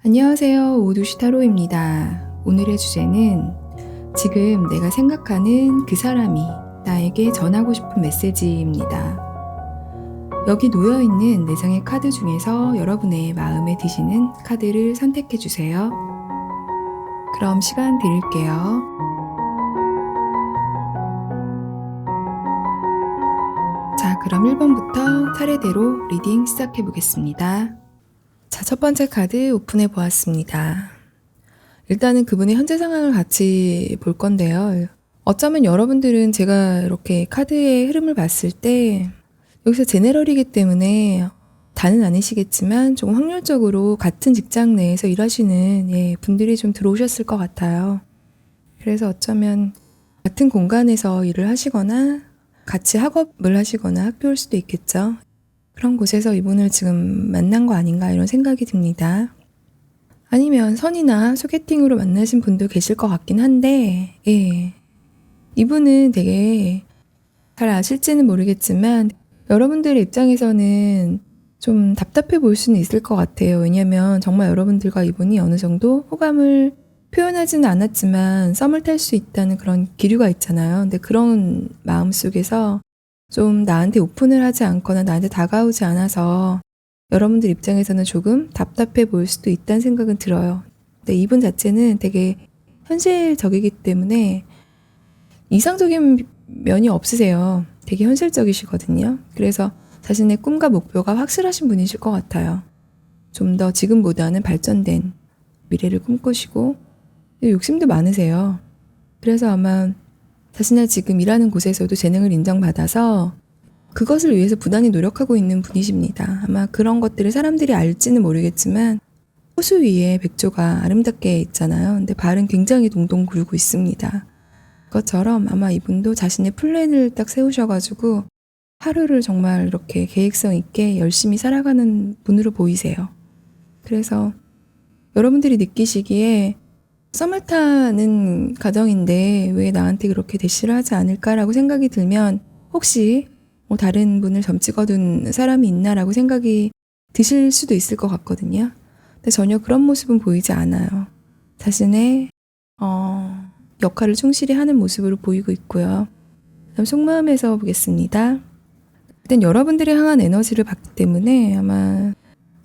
안녕하세요. 오두시 타로입니다. 오늘의 주제는 지금 내가 생각하는 그 사람이 나에게 전하고 싶은 메시지입니다. 여기 놓여있는 4장의 카드 중에서 여러분의 마음에 드시는 카드를 선택해 주세요. 그럼 시간 드릴게요. 자, 그럼 1번부터 차례대로 리딩 시작해 보겠습니다. 자, 첫 번째 카드 오픈해 보았습니다. 일단은 그분의 현재 상황을 같이 볼 건데요. 어쩌면 여러분들은 제가 이렇게 카드의 흐름을 봤을 때 여기서 제네럴이기 때문에 다는 아니시겠지만 조금 확률적으로 같은 직장 내에서 일하시는 분들이 좀 들어오셨을 것 같아요. 그래서 어쩌면 같은 공간에서 일을 하시거나 같이 학업을 하시거나 학교일 수도 있겠죠. 그런 곳에서 이분을 지금 만난 거 아닌가 이런 생각이 듭니다. 아니면 선이나 소개팅으로 만나신 분도 계실 것 같긴 한데 이분은 되게 잘 아실지는 모르겠지만 여러분들의 입장에서는 좀 답답해 보일 수는 있을 것 같아요. 왜냐면 정말 여러분들과 이분이 어느 정도 호감을 표현하지는 않았지만 썸을 탈 수 있다는 그런 기류가 있잖아요. 근데 그런 마음속에서 좀 나한테 오픈을 하지 않거나 나한테 다가오지 않아서 여러분들 입장에서는 조금 답답해 보일 수도 있다는 생각은 들어요. 근데 이분 자체는 되게 현실적이기 때문에 이상적인 면이 없으세요. 되게 현실적이시거든요. 그래서 자신의 꿈과 목표가 확실하신 분이실 것 같아요. 좀 더 지금보다는 발전된 미래를 꿈꾸시고 욕심도 많으세요. 그래서 아마 자신의 지금 일하는 곳에서도 재능을 인정받아서 그것을 위해서 부단히 노력하고 있는 분이십니다. 아마 그런 것들을 사람들이 알지는 모르겠지만 호수 위에 백조가 아름답게 있잖아요. 근데 발은 굉장히 동동 구르고 있습니다. 그것처럼 아마 이분도 자신의 플랜을 딱 세우셔가지고 하루를 정말 이렇게 계획성 있게 열심히 살아가는 분으로 보이세요. 그래서 여러분들이 느끼시기에 썸을 타는 가정인데 왜 나한테 그렇게 대시를 하지 않을까라고 생각이 들면 혹시 다른 분을 점 찍어둔 사람이 있나라고 생각이 드실 수도 있을 것 같거든요. 근데 전혀 그런 모습은 보이지 않아요. 자신의 역할을 충실히 하는 모습으로 보이고 있고요. 그다음 속마음에서 보겠습니다. 일단 여러분들이 향한 에너지를 받기 때문에 아마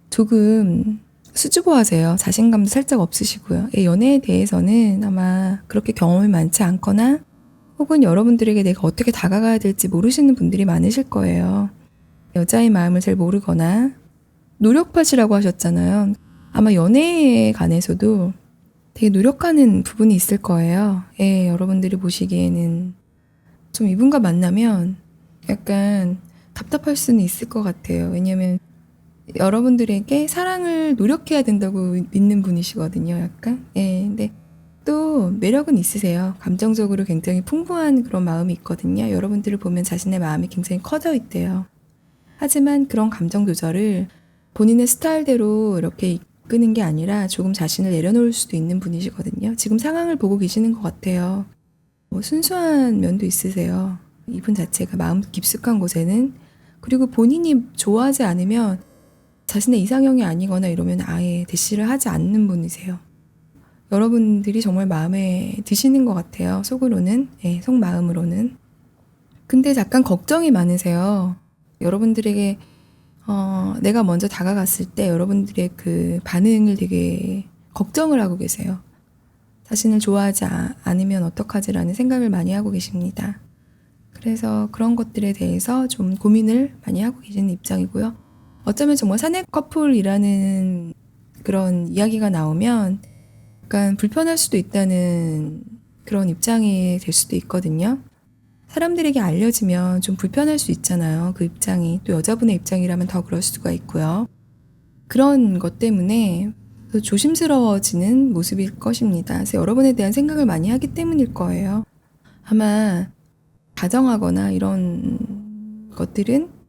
조금 수줍어하세요. 자신감도 살짝 없으시고요. 연애에 대해서는 아마 그렇게 경험이 많지 않거나 혹은 여러분들에게 내가 어떻게 다가가야 될지 모르시는 분들이 많으실 거예요. 여자의 마음을 잘 모르거나 노력파시라고 하셨잖아요. 아마 연애에 관해서도 되게 노력하는 부분이 있을 거예요. 여러분들이 보시기에는 좀 이분과 만나면 약간 답답할 수는 있을 것 같아요. 왜냐면 여러분들에게 사랑을 노력해야 된다고 믿는 분이시거든요. 약간. 근데 또 매력은 있으세요. 감정적으로 굉장히 풍부한 그런 마음이 있거든요. 여러분들을 보면 자신의 마음이 굉장히 커져 있대요. 하지만 그런 감정 조절을 본인의 스타일대로 이렇게 이끄는 게 아니라 조금 자신을 내려놓을 수도 있는 분이시거든요. 지금 상황을 보고 계시는 것 같아요. 순수한 면도 있으세요. 이분 자체가 마음 깊숙한 곳에는. 그리고 본인이 좋아하지 않으면 자신의 이상형이 아니거나 이러면 아예 대시를 하지 않는 분이세요. 여러분들이 정말 마음에 드시는 것 같아요. 속으로는, 속마음으로는. 근데 약간 걱정이 많으세요. 여러분들에게 내가 먼저 다가갔을 때 여러분들의 그 반응을 되게 걱정을 하고 계세요. 자신을 좋아하지 않으면 어떡하지라는 생각을 많이 하고 계십니다. 그래서 그런 것들에 대해서 좀 고민을 많이 하고 계시는 입장이고요. 어쩌면 정말 사내 커플이라는 그런 이야기가 나오면 약간 불편할 수도 있다는 그런 입장이 될 수도 있거든요. 사람들에게 알려지면 좀 불편할 수 있잖아요. 그 입장이. 또 여자분의 입장이라면 더 그럴 수가 있고요. 그런 것 때문에 더 조심스러워지는 모습일 것입니다. 그래서 여러분에 대한 생각을 많이 하기 때문일 거예요. 아마 다정하거나 이런 것들은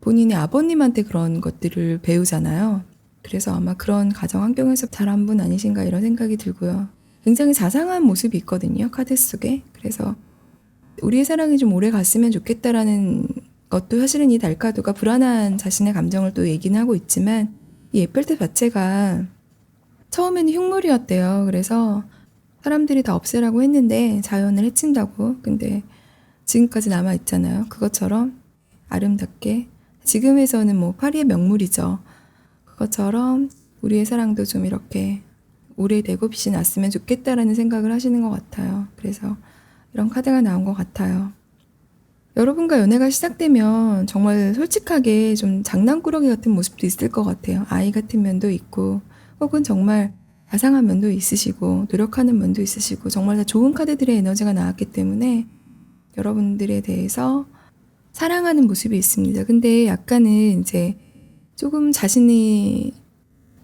본인의 아버님한테 그런 것들을 배우잖아요. 그래서 아마 그런 가정 환경에서 자란 분 아니신가 이런 생각이 들고요. 굉장히 자상한 모습이 있거든요. 카드 속에. 그래서 우리의 사랑이 좀 오래 갔으면 좋겠다라는 것도 사실은 이 달카드가 불안한 자신의 감정을 또 얘기는 하고 있지만 이 에펠탑 자체가 처음에는 흉물이었대요. 그래서 사람들이 다 없애라고 했는데 자연을 해친다고. 근데 지금까지 남아있잖아요. 그것처럼 아름답게. 지금에서는 뭐 파리의 명물이죠. 그것처럼 우리의 사랑도 좀 이렇게 오래되고 빛이 났으면 좋겠다라는 생각을 하시는 것 같아요. 그래서 이런 카드가 나온 것 같아요. 여러분과 연애가 시작되면 정말 솔직하게 좀 장난꾸러기 같은 모습도 있을 것 같아요. 아이 같은 면도 있고, 혹은 정말 자상한 면도 있으시고, 노력하는 면도 있으시고, 정말 다 좋은 카드들의 에너지가 나왔기 때문에 여러분들에 대해서 사랑하는 모습이 있습니다. 근데 약간은 이제 조금 자신이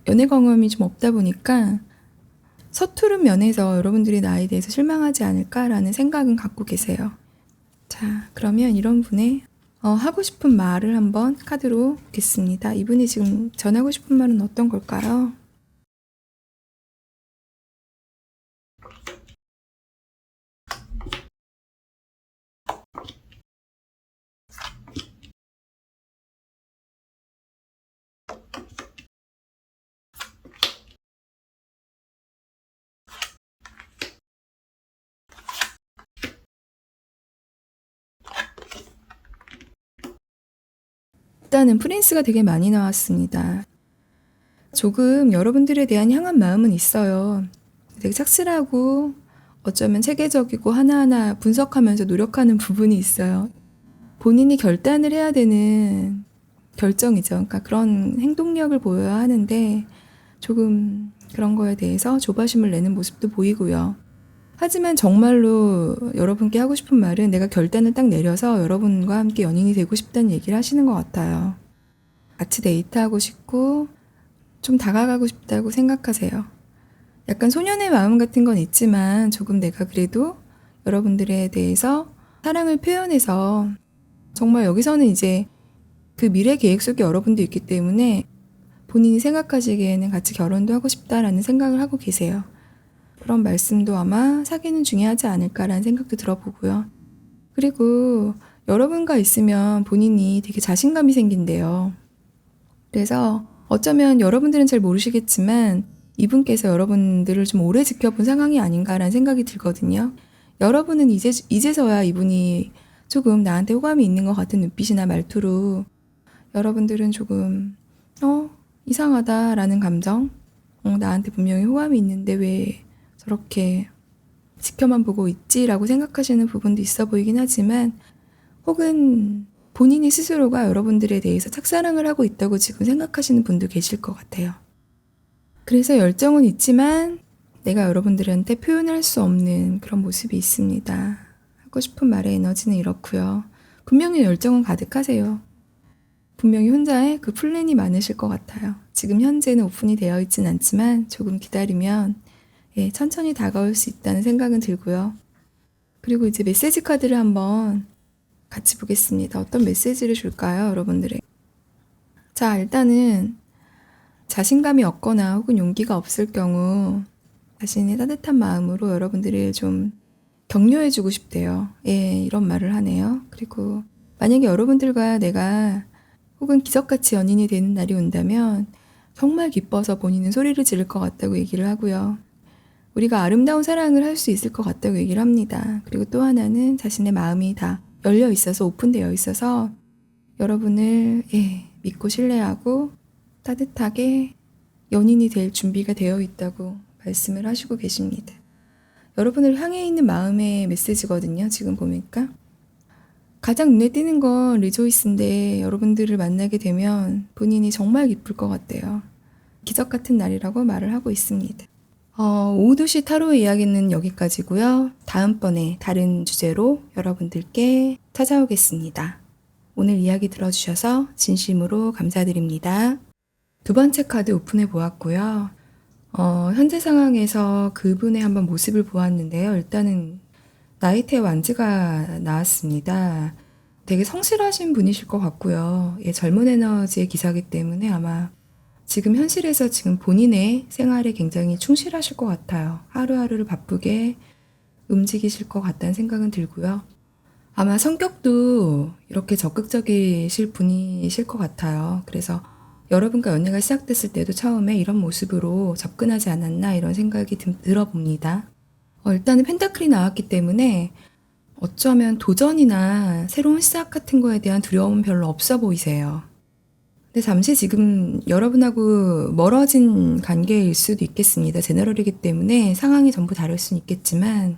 연애 경험이 좀 없다 보니까 서투른 면에서 여러분들이 나에 대해서 실망하지 않을까라는 생각은 갖고 계세요. 자, 그러면 이런 분의 하고 싶은 말을 한번 카드로 보겠습니다. 이분이 지금 전하고 싶은 말은 어떤 걸까요? 일단은 프린스가 되게 많이 나왔습니다. 조금 여러분들에 대한 향한 마음은 있어요. 되게 착실하고 어쩌면 체계적이고 하나하나 분석하면서 노력하는 부분이 있어요. 본인이 결단을 해야 되는 결정이죠. 그러니까 그런 행동력을 보여야 하는데 조금 그런 거에 대해서 조바심을 내는 모습도 보이고요. 하지만 정말로 여러분께 하고 싶은 말은 내가 결단을 딱 내려서 여러분과 함께 연인이 되고 싶다는 얘기를 하시는 것 같아요. 같이 데이트하고 싶고 좀 다가가고 싶다고 생각하세요. 약간 소년의 마음 같은 건 있지만 조금 내가 그래도 여러분들에 대해서 사랑을 표현해서 정말 여기서는 이제 그 미래 계획 속에 여러분도 있기 때문에 본인이 생각하시기에는 같이 결혼도 하고 싶다라는 생각을 하고 계세요. 그런 말씀도 아마 사귀는 중에 하지 않을까라는 생각도 들어보고요. 그리고 여러분과 있으면 본인이 되게 자신감이 생긴대요. 그래서 어쩌면 여러분들은 잘 모르시겠지만 이분께서 여러분들을 좀 오래 지켜본 상황이 아닌가라는 생각이 들거든요. 여러분은 이제서야 이분이 조금 나한테 호감이 있는 것 같은 눈빛이나 말투로 여러분들은 조금 이상하다라는 감정, 나한테 분명히 호감이 있는데 왜 저렇게 지켜만 보고 있지라고 생각하시는 부분도 있어 보이긴 하지만 혹은 본인이 스스로가 여러분들에 대해서 착사랑을 하고 있다고 지금 생각하시는 분도 계실 것 같아요. 그래서 열정은 있지만 내가 여러분들한테 표현할 수 없는 그런 모습이 있습니다. 하고 싶은 말의 에너지는 이렇고요. 분명히 열정은 가득하세요. 분명히 혼자의 그 플랜이 많으실 것 같아요. 지금 현재는 오픈이 되어 있진 않지만 조금 기다리면 천천히 다가올 수 있다는 생각은 들고요. 그리고 이제 메시지 카드를 한번 같이 보겠습니다. 어떤 메시지를 줄까요, 여러분들에게? 자, 일단은 자신감이 없거나 혹은 용기가 없을 경우 자신의 따뜻한 마음으로 여러분들을 좀 격려해주고 싶대요. 이런 말을 하네요. 그리고 만약에 여러분들과 내가 혹은 기적같이 연인이 되는 날이 온다면 정말 기뻐서 본인은 소리를 지를 것 같다고 얘기를 하고요. 우리가 아름다운 사랑을 할 수 있을 것 같다고 얘기를 합니다. 그리고 또 하나는 자신의 마음이 다 열려 있어서 오픈되어 있어서 여러분을 믿고 신뢰하고 따뜻하게 연인이 될 준비가 되어 있다고 말씀을 하시고 계십니다. 여러분을 향해 있는 마음의 메시지거든요. 지금 보니까. 가장 눈에 띄는 건 리조이스인데 여러분들을 만나게 되면 본인이 정말 기쁠 것 같아요. 기적 같은 날이라고 말을 하고 있습니다. 오두시 타로 이야기는 여기까지고요. 다음번에 다른 주제로 여러분들께 찾아오겠습니다. 오늘 이야기 들어주셔서 진심으로 감사드립니다. 두 번째 카드 오픈해 보았고요. 현재 상황에서 그분의 한번 모습을 보았는데요. 일단은 나이트의 완즈가 나왔습니다. 되게 성실하신 분이실 것 같고요. 젊은 에너지의 기사이기 때문에 아마 지금 현실에서 지금 본인의 생활에 굉장히 충실하실 것 같아요. 하루하루를 바쁘게 움직이실 것 같다는 생각은 들고요. 아마 성격도 이렇게 적극적이실 분이실 것 같아요. 그래서 여러분과 연애가 시작됐을 때도 처음에 이런 모습으로 접근하지 않았나 이런 생각이 들어봅니다. 일단은 펜타클이 나왔기 때문에 어쩌면 도전이나 새로운 시작 같은 거에 대한 두려움은 별로 없어 보이세요. 근데 잠시 지금 여러분하고 멀어진 관계일 수도 있겠습니다. 제너럴이기 때문에 상황이 전부 다를 수는 있겠지만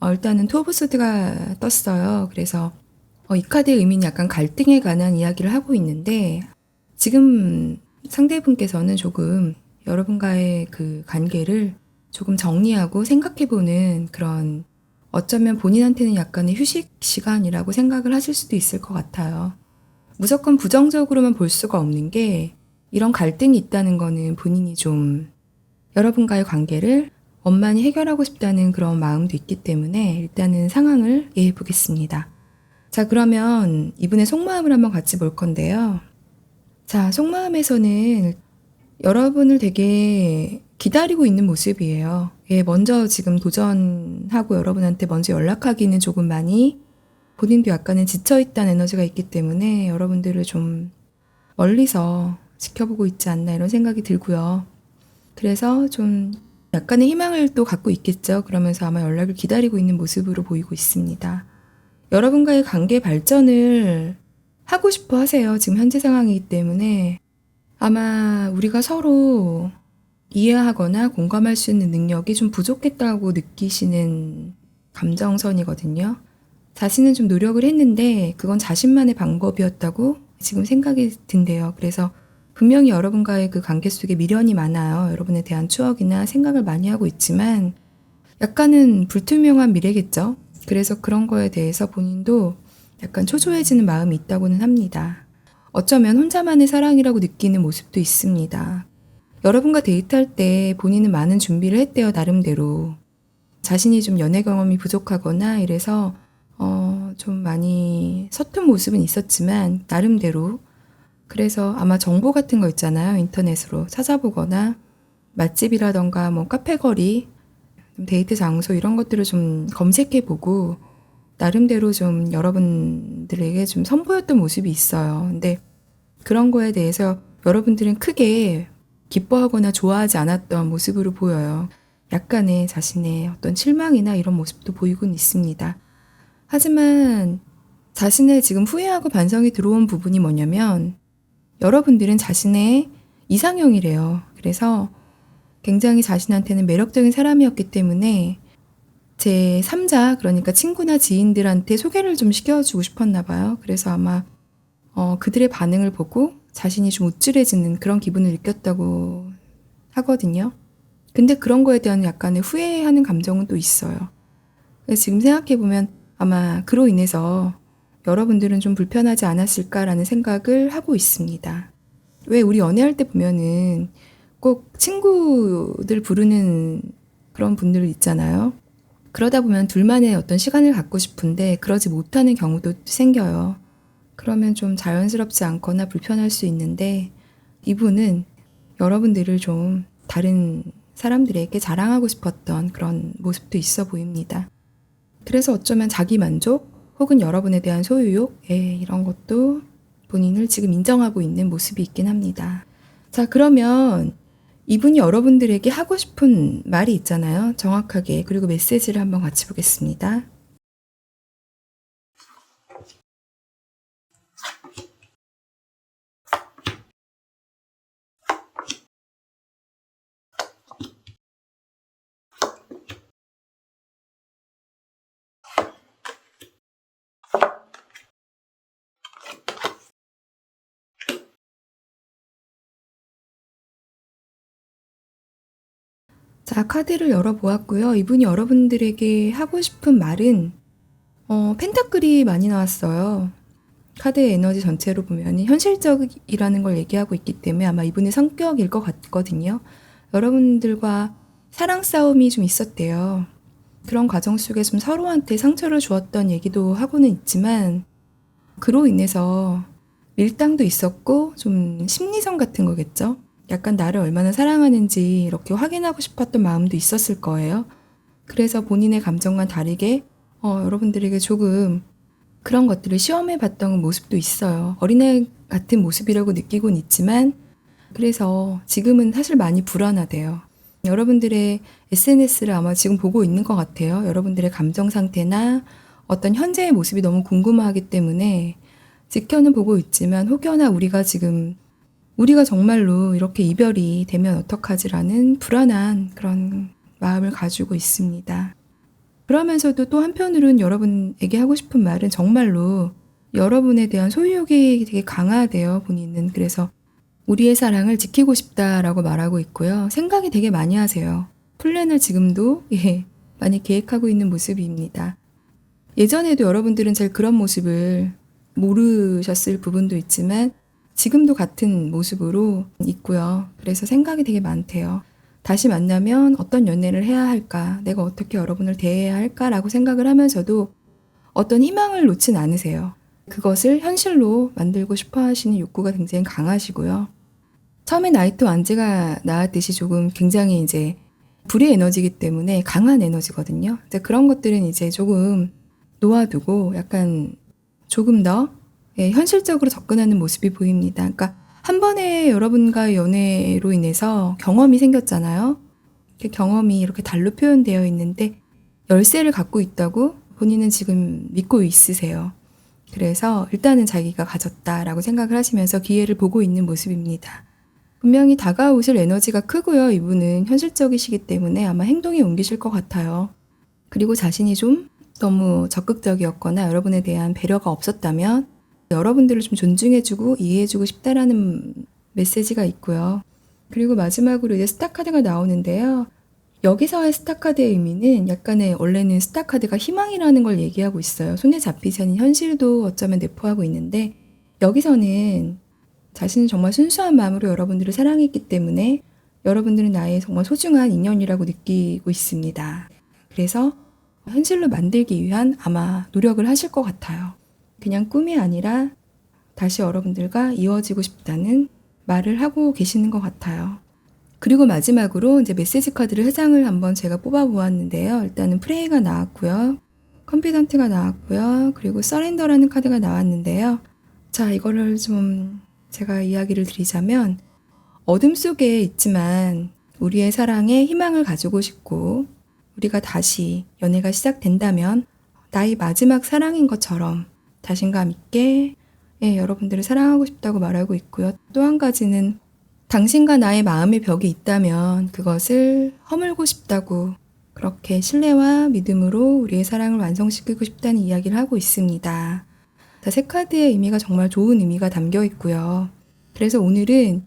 일단은 투 오브 소드가 떴어요. 그래서 이 카드의 의미는 약간 갈등에 관한 이야기를 하고 있는데 지금 상대분께서는 조금 여러분과의 그 관계를 조금 정리하고 생각해보는 그런 어쩌면 본인한테는 약간의 휴식 시간이라고 생각을 하실 수도 있을 것 같아요. 무조건 부정적으로만 볼 수가 없는 게 이런 갈등이 있다는 거는 본인이 좀 여러분과의 관계를 원만히 해결하고 싶다는 그런 마음도 있기 때문에 일단은 상황을 이해해 보겠습니다. 자, 그러면 이분의 속마음을 한번 같이 볼 건데요. 자, 속마음에서는 여러분을 되게 기다리고 있는 모습이에요. 먼저 지금 도전하고 여러분한테 먼저 연락하기는 조금 많이 본인도 약간은 지쳐있다는 에너지가 있기 때문에 여러분들을 좀 멀리서 지켜보고 있지 않나 이런 생각이 들고요. 그래서 좀 약간의 희망을 또 갖고 있겠죠. 그러면서 아마 연락을 기다리고 있는 모습으로 보이고 있습니다. 여러분과의 관계 발전을 하고 싶어 하세요. 지금 현재 상황이기 때문에 아마 우리가 서로 이해하거나 공감할 수 있는 능력이 좀 부족했다고 느끼시는 감정선이거든요. 자신은 좀 노력을 했는데 그건 자신만의 방법이었다고 지금 생각이 든대요. 그래서 분명히 여러분과의 그 관계 속에 미련이 많아요. 여러분에 대한 추억이나 생각을 많이 하고 있지만 약간은 불투명한 미래겠죠. 그래서 그런 거에 대해서 본인도 약간 초조해지는 마음이 있다고는 합니다. 어쩌면 혼자만의 사랑이라고 느끼는 모습도 있습니다. 여러분과 데이트할 때 본인은 많은 준비를 했대요, 나름대로. 자신이 좀 연애 경험이 부족하거나 이래서 좀 많이 서툰 모습은 있었지만 나름대로 그래서 아마 정보 같은 거 있잖아요. 인터넷으로 찾아보거나 맛집이라던가 뭐 카페거리, 데이트 장소 이런 것들을 좀 검색해보고 나름대로 좀 여러분들에게 좀 선보였던 모습이 있어요. 근데 그런 거에 대해서 여러분들은 크게 기뻐하거나 좋아하지 않았던 모습으로 보여요. 약간의 자신의 어떤 실망이나 이런 모습도 보이곤 있습니다. 하지만 자신의 지금 후회하고 반성이 들어온 부분이 뭐냐면 여러분들은 자신의 이상형이래요. 그래서 굉장히 자신한테는 매력적인 사람이었기 때문에 제 3자, 그러니까 친구나 지인들한테 소개를 좀 시켜주고 싶었나 봐요. 그래서 아마 그들의 반응을 보고 자신이 좀 우쭐해지는 그런 기분을 느꼈다고 하거든요. 근데 그런 거에 대한 약간의 후회하는 감정은 또 있어요. 그래서 지금 생각해보면 아마 그로 인해서 여러분들은 좀 불편하지 않았을까라는 생각을 하고 있습니다. 왜 우리 연애할 때 보면은 꼭 친구들 부르는 그런 분들 있잖아요. 그러다 보면 둘만의 어떤 시간을 갖고 싶은데 그러지 못하는 경우도 생겨요. 그러면 좀 자연스럽지 않거나 불편할 수 있는데 이분은 여러분들을 좀 다른 사람들에게 자랑하고 싶었던 그런 모습도 있어 보입니다. 그래서 어쩌면 자기 만족 혹은 여러분에 대한 소유욕 이런 것도 본인을 지금 인정하고 있는 모습이 있긴 합니다. 자, 그러면 이분이 여러분들에게 하고 싶은 말이 있잖아요. 정확하게. 그리고 메시지를 한번 같이 보겠습니다. 자, 카드를 열어보았고요. 이분이 여러분들에게 하고 싶은 말은 펜타클이 많이 나왔어요. 카드의 에너지 전체로 보면 현실적이라는 걸 얘기하고 있기 때문에 아마 이분의 성격일 것 같거든요. 여러분들과 사랑 싸움이 좀 있었대요. 그런 과정 속에 좀 서로한테 상처를 주었던 얘기도 하고는 있지만 그로 인해서 밀당도 있었고 좀 심리전 같은 거겠죠. 약간 나를 얼마나 사랑하는지 이렇게 확인하고 싶었던 마음도 있었을 거예요. 그래서 본인의 감정과 다르게 여러분들에게 조금 그런 것들을 시험해 봤던 모습도 있어요. 어린애 같은 모습이라고 느끼곤 있지만 그래서 지금은 사실 많이 불안하대요. 여러분들의 SNS를 아마 지금 보고 있는 것 같아요. 여러분들의 감정 상태나 어떤 현재의 모습이 너무 궁금하기 때문에 지켜는 보고 있지만 혹여나 우리가 정말로 이렇게 이별이 되면 어떡하지라는 불안한 그런 마음을 가지고 있습니다. 그러면서도 또 한편으로는 여러분에게 하고 싶은 말은 정말로 여러분에 대한 소유욕이 되게 강하대요, 본인은. 그래서 우리의 사랑을 지키고 싶다라고 말하고 있고요. 생각이 되게 많이 하세요. 플랜을 지금도 많이 계획하고 있는 모습입니다. 예전에도 여러분들은 잘 그런 모습을 모르셨을 부분도 있지만 지금도 같은 모습으로 있고요. 그래서 생각이 되게 많대요. 다시 만나면 어떤 연애를 해야 할까? 내가 어떻게 여러분을 대해야 할까라고 생각을 하면서도 어떤 희망을 놓진 않으세요. 그것을 현실로 만들고 싶어 하시는 욕구가 굉장히 강하시고요. 처음에 나이토 안지가 나왔듯이 조금 굉장히 이제 불의 에너지이기 때문에 강한 에너지거든요. 이제 그런 것들은 이제 조금 놓아두고 약간 조금 더 현실적으로 접근하는 모습이 보입니다. 그러니까 한 번에 여러분과의 연애로 인해서 경험이 생겼잖아요. 그 경험이 이렇게 달로 표현되어 있는데 열쇠를 갖고 있다고 본인은 지금 믿고 있으세요. 그래서 일단은 자기가 가졌다라고 생각을 하시면서 기회를 보고 있는 모습입니다. 분명히 다가오실 에너지가 크고요. 이분은 현실적이시기 때문에 아마 행동에 옮기실 것 같아요. 그리고 자신이 좀 너무 적극적이었거나 여러분에 대한 배려가 없었다면 여러분들을 좀 존중해주고 이해해주고 싶다라는 메시지가 있고요. 그리고 마지막으로 이제 스타카드가 나오는데요. 여기서의 스타카드의 의미는 약간의 원래는 스타카드가 희망이라는 걸 얘기하고 있어요. 손에 잡히지 않은 현실도 어쩌면 내포하고 있는데 여기서는 자신은 정말 순수한 마음으로 여러분들을 사랑했기 때문에 여러분들은 나의 정말 소중한 인연이라고 느끼고 있습니다. 그래서 현실로 만들기 위한 아마 노력을 하실 것 같아요. 그냥 꿈이 아니라 다시 여러분들과 이어지고 싶다는 말을 하고 계시는 것 같아요. 그리고 마지막으로 이제 메시지 카드를 3장을 한번 제가 뽑아보았는데요. 일단은 프레이가 나왔고요. 컨피던트가 나왔고요. 그리고 서렌더라는 카드가 나왔는데요. 자, 이거를 좀 제가 이야기를 드리자면 어둠 속에 있지만 우리의 사랑에 희망을 가지고 싶고 우리가 다시 연애가 시작된다면 나의 마지막 사랑인 것처럼 자신감 있게 여러분들을 사랑하고 싶다고 말하고 있고요. 또 한 가지는 당신과 나의 마음의 벽이 있다면 그것을 허물고 싶다고 그렇게 신뢰와 믿음으로 우리의 사랑을 완성시키고 싶다는 이야기를 하고 있습니다. 자, 세 카드의 의미가 정말 좋은 의미가 담겨 있고요. 그래서 오늘은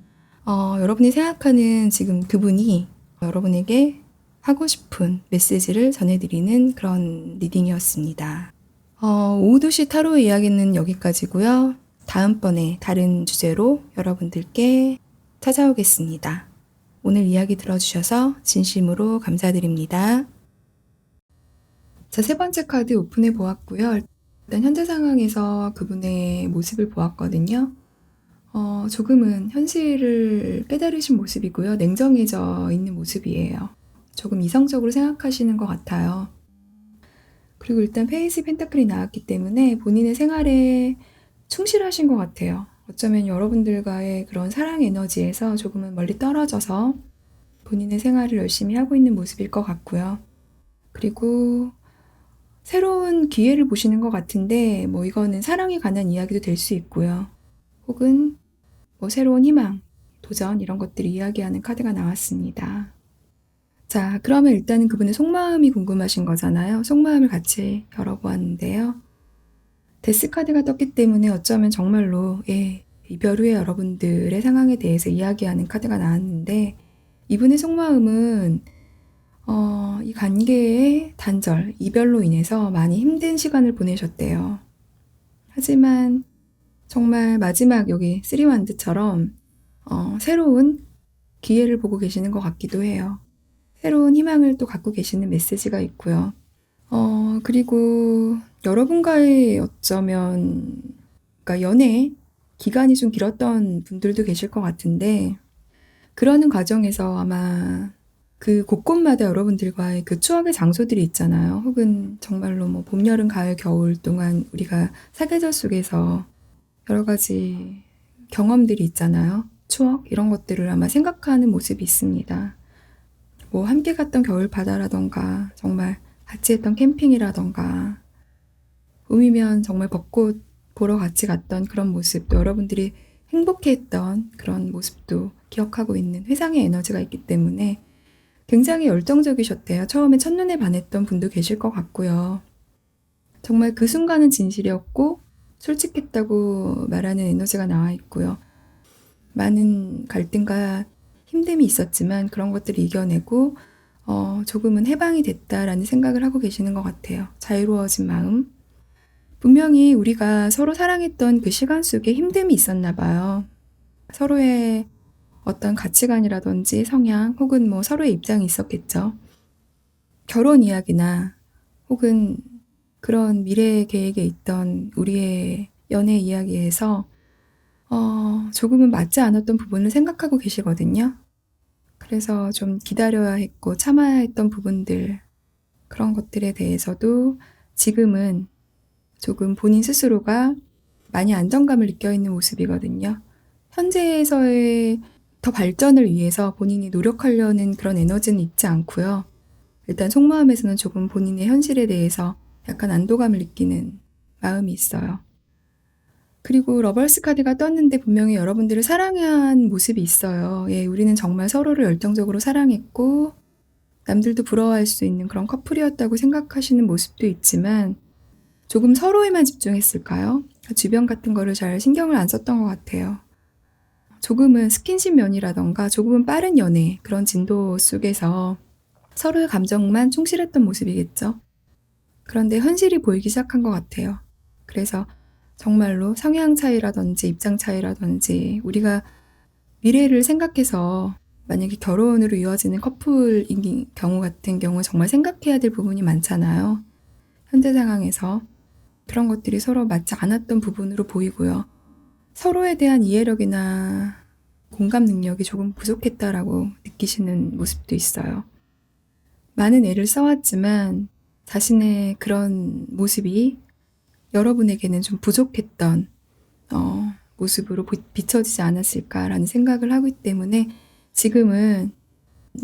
여러분이 생각하는 지금 그분이 여러분에게 하고 싶은 메시지를 전해드리는 그런 리딩이었습니다. 오두시 타로 이야기는 여기까지고요. 다음번에 다른 주제로 여러분들께 찾아오겠습니다. 오늘 이야기 들어주셔서 진심으로 감사드립니다. 자, 세 번째 카드 오픈해 보았고요. 일단 현재 상황에서 그분의 모습을 보았거든요. 조금은 현실을 깨달으신 모습이고요. 냉정해져 있는 모습이에요. 조금 이성적으로 생각하시는 것 같아요. 그리고 일단 페이스 펜타클이 나왔기 때문에 본인의 생활에 충실하신 것 같아요. 어쩌면 여러분들과의 그런 사랑 에너지에서 조금은 멀리 떨어져서 본인의 생활을 열심히 하고 있는 모습일 것 같고요. 그리고 새로운 기회를 보시는 것 같은데 이거는 사랑에 관한 이야기도 될 수 있고요. 혹은 새로운 희망, 도전 이런 것들을 이야기하는 카드가 나왔습니다. 자, 그러면 일단은 그분의 속마음이 궁금하신 거잖아요. 속마음을 같이 열어보았는데요. 데스 카드가 떴기 때문에 어쩌면 정말로 이별 후에 여러분들의 상황에 대해서 이야기하는 카드가 나왔는데 이분의 속마음은 이 관계의 단절, 이별로 인해서 많이 힘든 시간을 보내셨대요. 하지만 정말 마지막 여기 3원드처럼 새로운 기회를 보고 계시는 것 같기도 해요. 새로운 희망을 또 갖고 계시는 메시지가 있고요. 그리고 여러분과의 어쩌면 그러니까 연애 기간이 좀 길었던 분들도 계실 것 같은데 그러는 과정에서 아마 그 곳곳마다 여러분들과의 그 추억의 장소들이 있잖아요. 혹은 정말로 봄, 여름, 가을, 겨울 동안 우리가 사계절 속에서 여러 가지 경험들이 있잖아요. 추억 이런 것들을 아마 생각하는 모습이 있습니다. 뭐 함께 갔던 겨울 바다라던가 정말 같이 했던 캠핑이라던가 봄이면 정말 벚꽃 보러 같이 갔던 그런 모습도 여러분들이 행복해했던 그런 모습도 기억하고 있는 회상의 에너지가 있기 때문에 굉장히 열정적이셨대요. 처음에 첫눈에 반했던 분도 계실 것 같고요. 정말 그 순간은 진실이었고 솔직했다고 말하는 에너지가 나와 있고요. 많은 갈등과 힘듦이 있었지만 그런 것들을 이겨내고 조금은 해방이 됐다라는 생각을 하고 계시는 것 같아요. 자유로워진 마음. 분명히 우리가 서로 사랑했던 그 시간 속에 힘듦이 있었나 봐요. 서로의 어떤 가치관이라든지 성향 혹은 뭐 서로의 입장이 있었겠죠. 결혼 이야기나 혹은 그런 미래 계획에 있던 우리의 연애 이야기에서 조금은 맞지 않았던 부분을 생각하고 계시거든요. 그래서 좀 기다려야 했고 참아야 했던 부분들, 그런 것들에 대해서도 지금은 조금 본인 스스로가 많이 안정감을 느껴 있는 모습이거든요. 현재에서의 더 발전을 위해서 본인이 노력하려는 그런 에너지는 있지 않고요. 일단 속마음에서는 조금 본인의 현실에 대해서 약간 안도감을 느끼는 마음이 있어요. 그리고 러벌스 카드가 떴는데 분명히 여러분들을 사랑한 모습이 있어요. 예, 우리는 정말 서로를 열정적으로 사랑했고 남들도 부러워할 수 있는 그런 커플이었다고 생각하시는 모습도 있지만 조금 서로에만 집중했을까요? 주변 같은 거를 잘 신경을 안 썼던 것 같아요. 조금은 스킨십 면이라던가 조금은 빠른 연애 그런 진도 속에서 서로의 감정만 충실했던 모습이겠죠. 그런데 현실이 보이기 시작한 것 같아요. 그래서 정말로 성향 차이라든지 입장 차이라든지 우리가 미래를 생각해서 만약에 결혼으로 이어지는 커플인 경우 같은 경우 정말 생각해야 될 부분이 많잖아요. 현재 상황에서 그런 것들이 서로 맞지 않았던 부분으로 보이고요. 서로에 대한 이해력이나 공감 능력이 조금 부족했다라고 느끼시는 모습도 있어요. 많은 애를 써왔지만 자신의 그런 모습이 여러분에게는 좀 부족했던 모습으로 비춰지지 않았을까라는 생각을 하기 때문에 지금은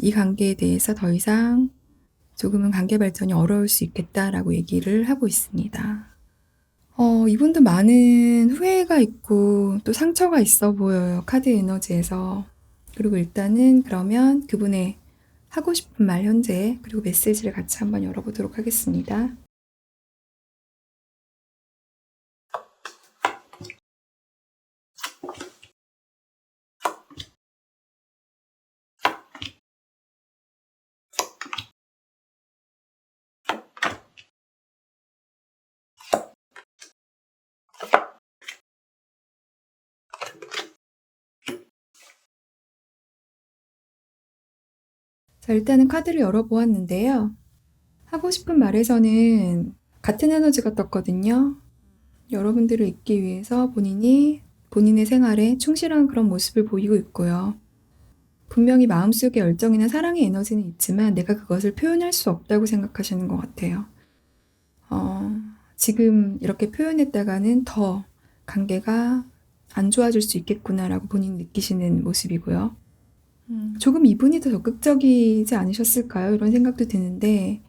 이 관계에 대해서 더 이상 조금은 관계 발전이 어려울 수 있겠다라고 얘기를 하고 있습니다. 이분도 많은 후회가 있고 또 상처가 있어 보여요. 카드 에너지에서. 그리고 일단은 그러면 그분의 하고 싶은 말 현재 그리고 메시지를 같이 한번 열어보도록 하겠습니다. 자, 일단은 카드를 열어보았는데요. 하고 싶은 말에서는 같은 에너지가 떴거든요. 여러분들을 잊기 위해서 본인이 본인의 생활에 충실한 그런 모습을 보이고 있고요. 분명히 마음속에 열정이나 사랑의 에너지는 있지만 내가 그것을 표현할 수 없다고 생각하시는 것 같아요. 지금 이렇게 표현했다가는 더 관계가 안 좋아질 수 있겠구나라고 본인이 느끼시는 모습이고요. 조금 이분이 더 적극적이지 않으셨을까요? 이런 생각도 드는데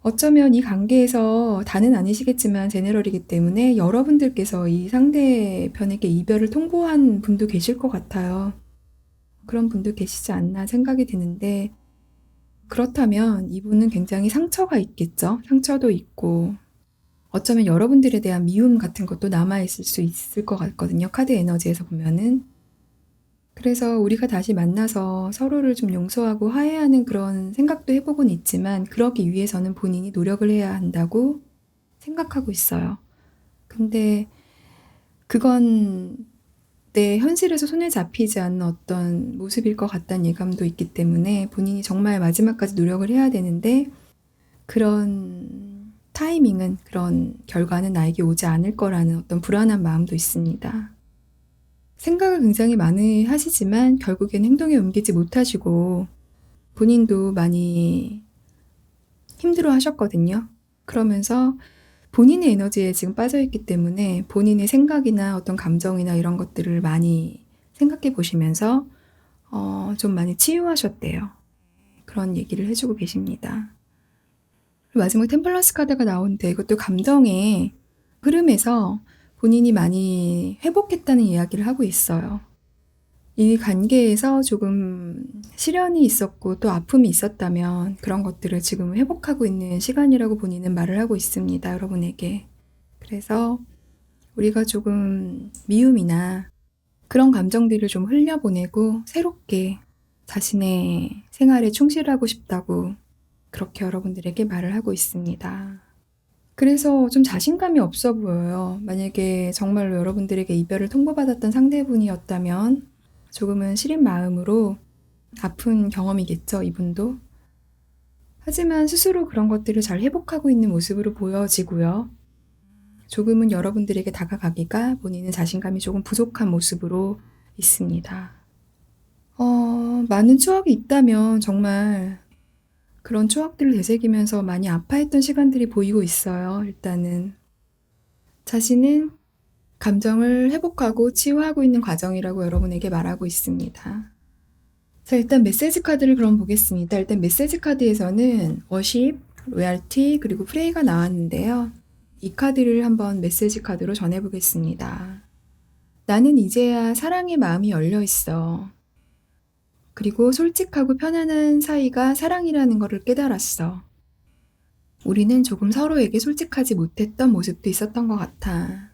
어쩌면 이 관계에서 다는 아니시겠지만 제네럴이기 때문에 여러분들께서 이 상대편에게 이별을 통보한 분도 계실 것 같아요. 그런 분도 계시지 않나 생각이 드는데 그렇다면 이분은 굉장히 상처가 있겠죠. 상처도 있고 어쩌면 여러분들에 대한 미움 같은 것도 남아있을 수 있을 것 같거든요. 카드 에너지에서 보면은. 그래서 우리가 다시 만나서 서로를 좀 용서하고 화해하는 그런 생각도 해보곤 있지만 그러기 위해서는 본인이 노력을 해야 한다고 생각하고 있어요. 근데 그건 내 현실에서 손에 잡히지 않는 어떤 모습일 것 같다는 예감도 있기 때문에 본인이 정말 마지막까지 노력을 해야 되는데 그런 타이밍은 그런 결과는 나에게 오지 않을 거라는 어떤 불안한 마음도 있습니다. 생각을 굉장히 많이 하시지만 결국엔 행동에 옮기지 못하시고 본인도 많이 힘들어 하셨거든요. 그러면서 본인의 에너지에 지금 빠져있기 때문에 본인의 생각이나 어떤 감정이나 이런 것들을 많이 생각해 보시면서 좀 많이 치유하셨대요. 그런 얘기를 해주고 계십니다. 그리고 마지막 템플러스 카드가 나오는데 이것도 감정의 흐름에서 본인이 많이 회복했다는 이야기를 하고 있어요. 이 관계에서 조금 시련이 있었고 또 아픔이 있었다면 그런 것들을 지금 회복하고 있는 시간이라고 본인은 말을 하고 있습니다. 여러분에게. 그래서 우리가 조금 미움이나 그런 감정들을 좀 흘려보내고 새롭게 자신의 생활에 충실하고 싶다고 그렇게 여러분들에게 말을 하고 있습니다. 그래서 좀 자신감이 없어 보여요. 만약에 정말로 여러분들에게 이별을 통보받았던 상대분이었다면 조금은 시린 마음으로 아픈 경험이겠죠, 이분도. 하지만 스스로 그런 것들을 잘 회복하고 있는 모습으로 보여지고요. 조금은 여러분들에게 다가가기가 본인은 자신감이 조금 부족한 모습으로 있습니다. 많은 추억이 있다면 정말 그런 추억들을 되새기면서 많이 아파했던 시간들이 보이고 있어요. 일단은 자신은 감정을 회복하고 치유하고 있는 과정이라고 여러분에게 말하고 있습니다. 자, 일단 메시지 카드를 그럼 보겠습니다. 일단 메시지 카드에서는 워십, 로얄티, 그리고 프레이가 나왔는데요. 이 카드를 한번 메시지 카드로 전해보겠습니다. 나는 이제야 사랑의 마음이 열려 있어. 그리고 솔직하고 편안한 사이가 사랑이라는 것을 깨달았어. 우리는 조금 서로에게 솔직하지 못했던 모습도 있었던 것 같아.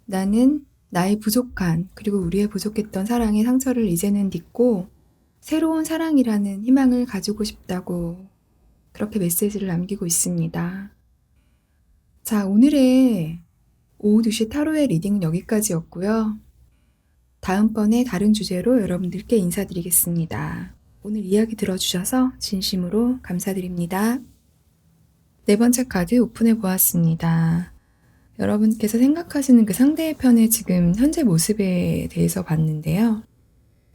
나는 나의 부족한 그리고 우리의 부족했던 사랑의 상처를 이제는 딛고 새로운 사랑이라는 희망을 가지고 싶다고 그렇게 메시지를 남기고 있습니다. 자, 오늘의 오후 2시 타로의 리딩은 여기까지였고요. 다음번에 다른 주제로 여러분들께 인사드리겠습니다. 오늘 이야기 들어주셔서 진심으로 감사드립니다. 네 번째 카드 오픈해 보았습니다. 여러분께서 생각하시는 그 상대의 편의 지금 현재 모습에 대해서 봤는데요.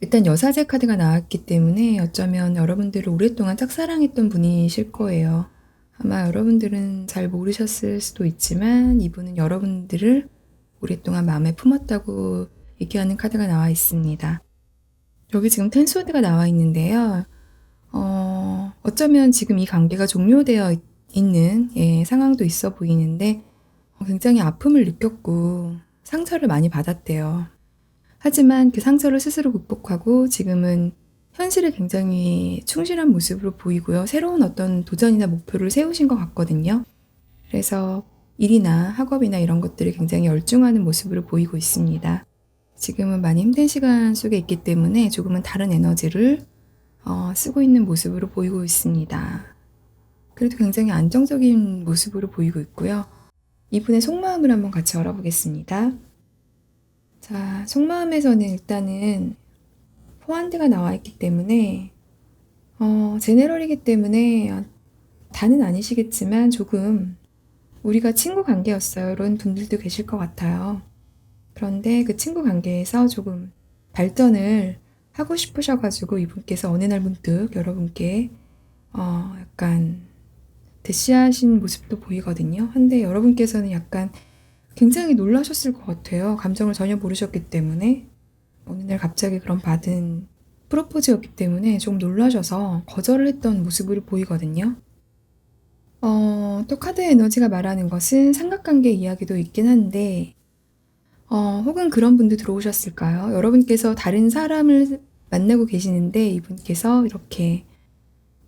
일단 여사제 카드가 나왔기 때문에 어쩌면 여러분들을 오랫동안 짝사랑했던 분이실 거예요. 아마 여러분들은 잘 모르셨을 수도 있지만 이분은 여러분들을 오랫동안 마음에 품었다고 얘기하는 카드가 나와 있습니다. 여기 지금 텐스워드가 나와 있는데요. 어쩌면 지금 이 관계가 종료되어 있는 상황도 있어 보이는데 굉장히 아픔을 느꼈고 상처를 많이 받았대요. 하지만 그 상처를 스스로 극복하고 지금은 현실에 굉장히 충실한 모습으로 보이고요. 새로운 어떤 도전이나 목표를 세우신 것 같거든요. 그래서 일이나 학업이나 이런 것들이 굉장히 열중하는 모습으로 보이고 있습니다. 지금은 많이 힘든 시간 속에 있기 때문에 조금은 다른 에너지를 쓰고 있는 모습으로 보이고 있습니다. 그래도 굉장히 안정적인 모습으로 보이고 있고요. 이분의 속마음을 한번 같이 알아보겠습니다. 자, 속마음에서는 일단은 포한드가 나와 있기 때문에 제네럴이기 때문에 다는 아니시겠지만 조금 우리가 친구 관계였어요. 이런 분들도 계실 것 같아요. 그런데 그 친구 관계에서 조금 발전을 하고 싶으셔가지고 이분께서 어느 날 문득 여러분께 약간 대시하신 모습도 보이거든요. 근데 여러분께서는 약간 굉장히 놀라셨을 것 같아요. 감정을 전혀 모르셨기 때문에. 어느 날 갑자기 그런 받은 프로포즈였기 때문에 좀 놀라셔서 거절을 했던 모습으로 보이거든요. 또 카드의 에너지가 말하는 것은 삼각관계 이야기도 있긴 한데 혹은 그런 분도 들어오셨을까요? 여러분께서 다른 사람을 만나고 계시는데 이분께서 이렇게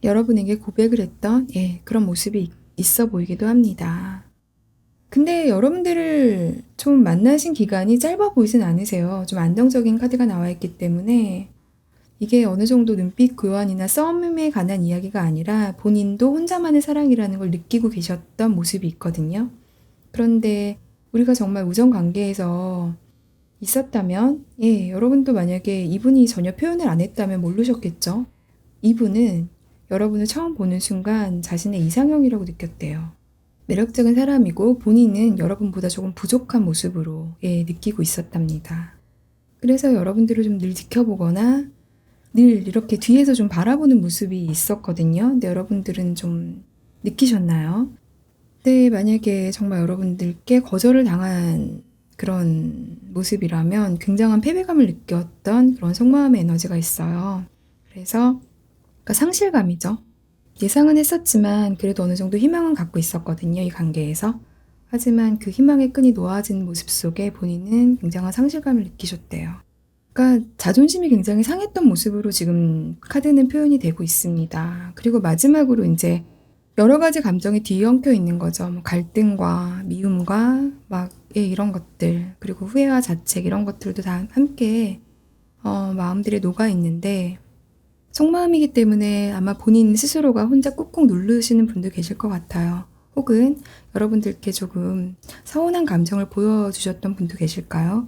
여러분에게 고백을 했던 그런 모습이 있어 보이기도 합니다. 근데 여러분들을 좀 만나신 기간이 짧아 보이진 않으세요. 좀 안정적인 카드가 나와 있기 때문에 이게 어느 정도 눈빛 교환이나 썸에 관한 이야기가 아니라 본인도 혼자만의 사랑이라는 걸 느끼고 계셨던 모습이 있거든요. 그런데 우리가 정말 우정 관계에서 있었다면 여러분도 만약에 이분이 전혀 표현을 안 했다면 모르셨겠죠? 이분은 여러분을 처음 보는 순간 자신의 이상형이라고 느꼈대요. 매력적인 사람이고 본인은 여러분보다 조금 부족한 모습으로 느끼고 있었답니다. 그래서 여러분들을 좀 늘 지켜보거나 늘 이렇게 뒤에서 좀 바라보는 모습이 있었거든요. 근데 여러분들은 좀 느끼셨나요? 근데 만약에 정말 여러분들께 거절을 당한 그런 모습이라면 굉장한 패배감을 느꼈던 그런 속마음의 에너지가 있어요. 그래서 그러니까 상실감이죠. 예상은 했었지만 그래도 어느 정도 희망은 갖고 있었거든요, 이 관계에서. 하지만 그 희망의 끈이 놓아진 모습 속에 본인은 굉장한 상실감을 느끼셨대요. 그러니까 자존심이 굉장히 상했던 모습으로 지금 카드는 표현이 되고 있습니다. 그리고 마지막으로 이제 여러 가지 감정이 뒤엉켜 있는 거죠. 뭐 갈등과 미움과 막 이런 것들, 그리고 후회와 자책 이런 것들도 다 함께 마음들이 녹아 있는데 속마음이기 때문에 아마 본인 스스로가 혼자 꾹꾹 누르시는 분도 계실 것 같아요. 혹은 여러분들께 조금 서운한 감정을 보여주셨던 분도 계실까요?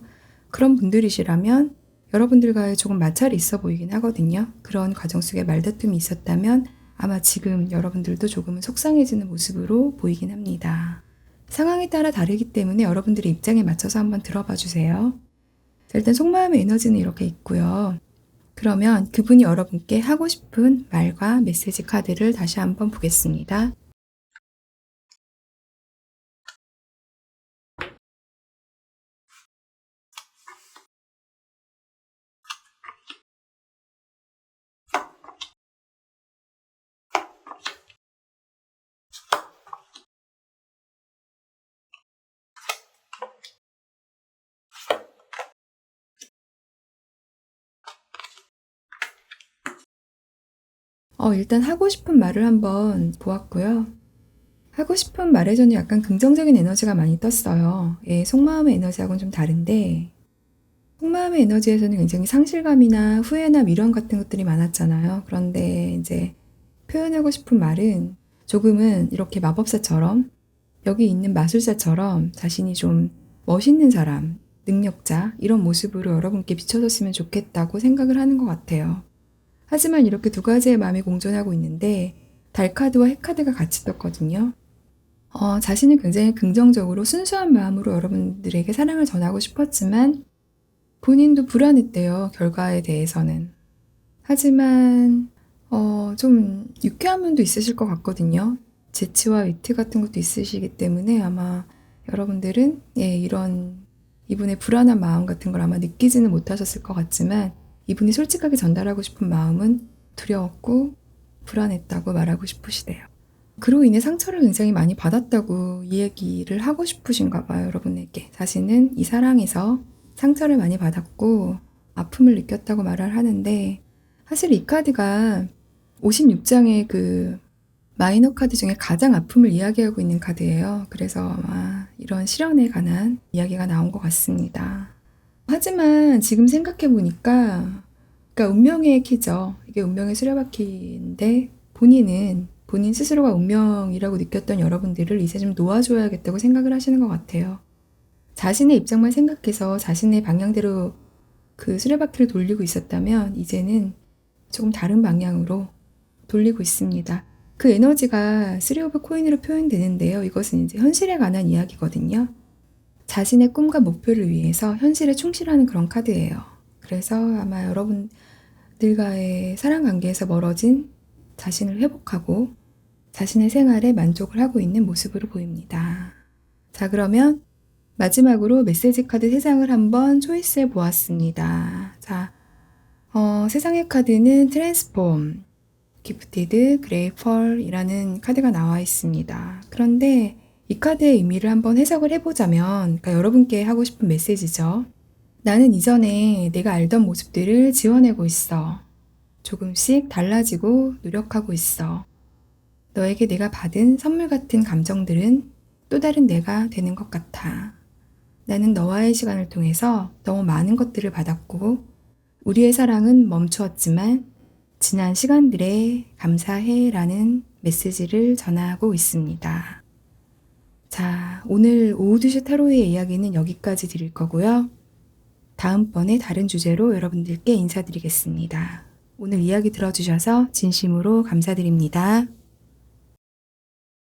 그런 분들이시라면 여러분들과의 조금 마찰이 있어 보이긴 하거든요. 그런 과정 속에 말다툼이 있었다면 아마 지금 여러분들도 조금은 속상해지는 모습으로 보이긴 합니다. 상황에 따라 다르기 때문에 여러분들의 입장에 맞춰서 한번 들어봐 주세요. 자, 일단 속마음의 에너지는 이렇게 있고요. 그러면 그분이 여러분께 하고 싶은 말과 메시지 카드를 다시 한번 보겠습니다. 일단 하고 싶은 말을 한번 보았고요. 하고 싶은 말에서는 약간 긍정적인 에너지가 많이 떴어요. 속마음의 에너지하고는 좀 다른데 속마음의 에너지에서는 굉장히 상실감이나 후회나 미련 같은 것들이 많았잖아요. 그런데 이제 표현하고 싶은 말은 조금은 이렇게 마법사처럼 여기 있는 마술사처럼 자신이 좀 멋있는 사람, 능력자 이런 모습으로 여러분께 비춰졌으면 좋겠다고 생각을 하는 것 같아요. 하지만 이렇게 두 가지의 마음이 공존하고 있는데 달 카드와 해 카드가 같이 떴거든요. 자신은 굉장히 긍정적으로 순수한 마음으로 여러분들에게 사랑을 전하고 싶었지만 본인도 불안했대요, 결과에 대해서는. 하지만 좀 유쾌한 면도 있으실 것 같거든요. 재치와 위트 같은 것도 있으시기 때문에 아마 여러분들은 이분의 불안한 마음 같은 걸 아마 느끼지는 못하셨을 것 같지만 이분이 솔직하게 전달하고 싶은 마음은 두려웠고 불안했다고 말하고 싶으시대요. 그로 인해 상처를 굉장히 많이 받았다고 이 얘기를 하고 싶으신가 봐요, 여러분에게. 자신은 이 사랑에서 상처를 많이 받았고 아픔을 느꼈다고 말을 하는데 사실 이 카드가 56장의 그 마이너 카드 중에 가장 아픔을 이야기하고 있는 카드예요. 그래서 아마 이런 실현에 관한 이야기가 나온 것 같습니다. 하지만 지금 생각해보니까 그러니까 운명의 키죠. 이게 운명의 수레바퀴인데 본인 스스로가 운명이라고 느꼈던 여러분들을 이제 좀 놓아줘야겠다고 생각을 하시는 것 같아요. 자신의 입장만 생각해서 자신의 방향대로 그 수레바퀴를 돌리고 있었다면 이제는 조금 다른 방향으로 돌리고 있습니다. 그 에너지가 3 오브 코인으로 표현되는데요. 이것은 이제 현실에 관한 이야기거든요. 자신의 꿈과 목표를 위해서 현실에 충실하는 그런 카드예요. 그래서 아마 여러분들과의 사랑 관계에서 멀어진 자신을 회복하고 자신의 생활에 만족을 하고 있는 모습으로 보입니다. 자, 그러면 마지막으로 메시지 카드 3장을 한번 초이스해 보았습니다. 자, 세상의 카드는 트랜스폼, 기프티드, 그레이펄이라는 카드가 나와 있습니다. 그런데 이 카드의 의미를 한번 해석을 해보자면, 그러니까 여러분께 하고 싶은 메시지죠. 나는 이전에 내가 알던 모습들을 지워내고 있어. 조금씩 달라지고 노력하고 있어. 너에게 내가 받은 선물 같은 감정들은 또 다른 내가 되는 것 같아. 나는 너와의 시간을 통해서 너무 많은 것들을 받았고 우리의 사랑은 멈추었지만 지난 시간들에 감사해 라는 메시지를 전하고 있습니다. 자, 오늘 오후 2시 타로의 이야기는 여기까지 드릴 거고요. 다음번에 다른 주제로 여러분들께 인사드리겠습니다. 오늘 이야기 들어주셔서 진심으로 감사드립니다.